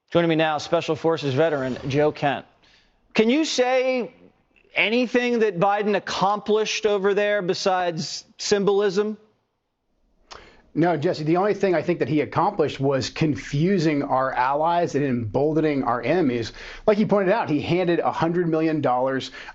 Joining me now, Special Forces veteran Joe Kent. Can you say anything that Biden accomplished over there besides symbolism? No, Jesse, the only thing I think that he accomplished was confusing our allies and emboldening our enemies. Like you pointed out, he handed $100 million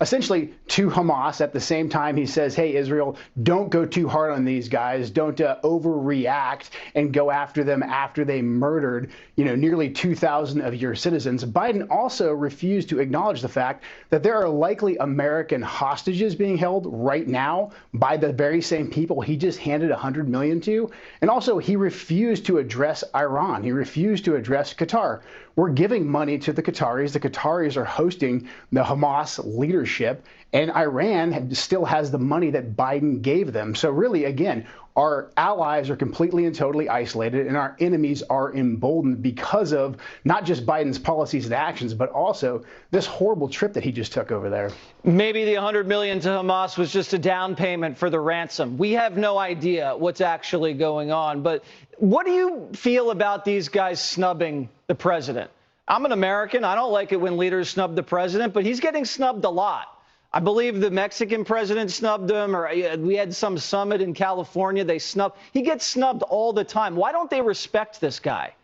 essentially to Hamas. At the same time, he says, hey, Israel, don't go too hard on these guys. Don't overreact and go after them after they murdered, nearly 2,000 of your citizens. Biden also refused to acknowledge the fact that there are likely American hostages being held right now by the very same people he just handed $100 million to. And also, he refused to address Iran. He refused to address Qatar. We're giving money to the Qataris. The Qataris are hosting the Hamas leadership, and Iran still has the money that Biden gave them. So really, again, our allies are completely and totally isolated, and our enemies are emboldened because of not just Biden's policies and actions, but also this horrible trip that he just took over there. Maybe the $100 million to Hamas was just a down payment for the ransom. We have no idea what's actually going on. But what do you feel about these guys snubbing the president? I'm an American. I don't like it when leaders snub the president, but he's getting snubbed a lot. I believe the Mexican president snubbed him, or we had some summit in California. They snubbed. He gets snubbed all the time. Why don't they respect this guy?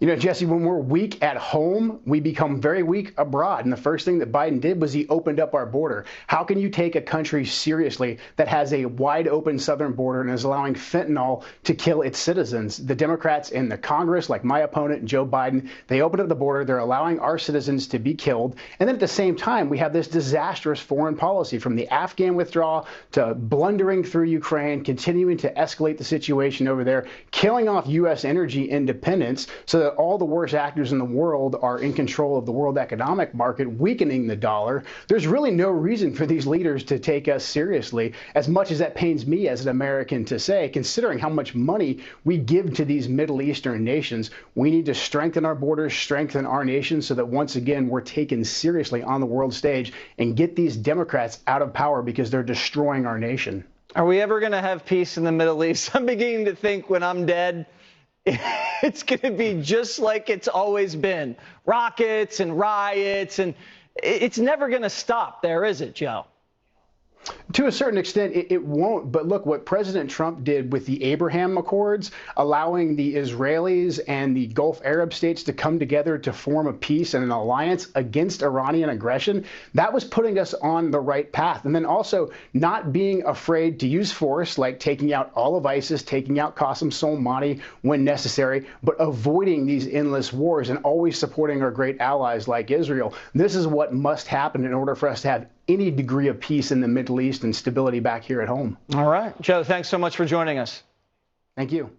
Jesse, when we're weak at home, we become very weak abroad. And the first thing that Biden did was he opened up our border. How can you take a country seriously that has a wide open southern border and is allowing fentanyl to kill its citizens? The Democrats in the Congress, like my opponent, Joe Biden, they opened up the border. They're allowing our citizens to be killed. And then at the same time, we have this disastrous foreign policy, from the Afghan withdrawal to blundering through Ukraine, continuing to escalate the situation over there, killing off U.S. energy independence so that all the worst actors in the world are in control of the world economic market, weakening the dollar. There's really no reason for these leaders to take us seriously, as much as that pains me as an American to say, considering how much money we give to these Middle Eastern nations. We need to strengthen our borders, strengthen our nation, so that once again we're taken seriously on the world stage and get these Democrats out of power, because they're destroying our nation. Are we ever going to have peace in the Middle East? I'm beginning to think when I'm dead, it's going to be just like it's always been. Rockets and riots, and it's never going to stop there, is it, Joe? To a certain extent, it won't. But look, what President Trump did with the Abraham Accords, allowing the Israelis and the Gulf Arab states to come together to form a peace and an alliance against Iranian aggression, that was putting us on the right path. And then also not being afraid to use force, like taking out all of ISIS, taking out Qasem Soleimani when necessary, but avoiding these endless wars and always supporting our great allies like Israel. This is what must happen in order for us to have any degree of peace in the Middle East and stability back here at home. All right. Joe, thanks so much for joining us. Thank you.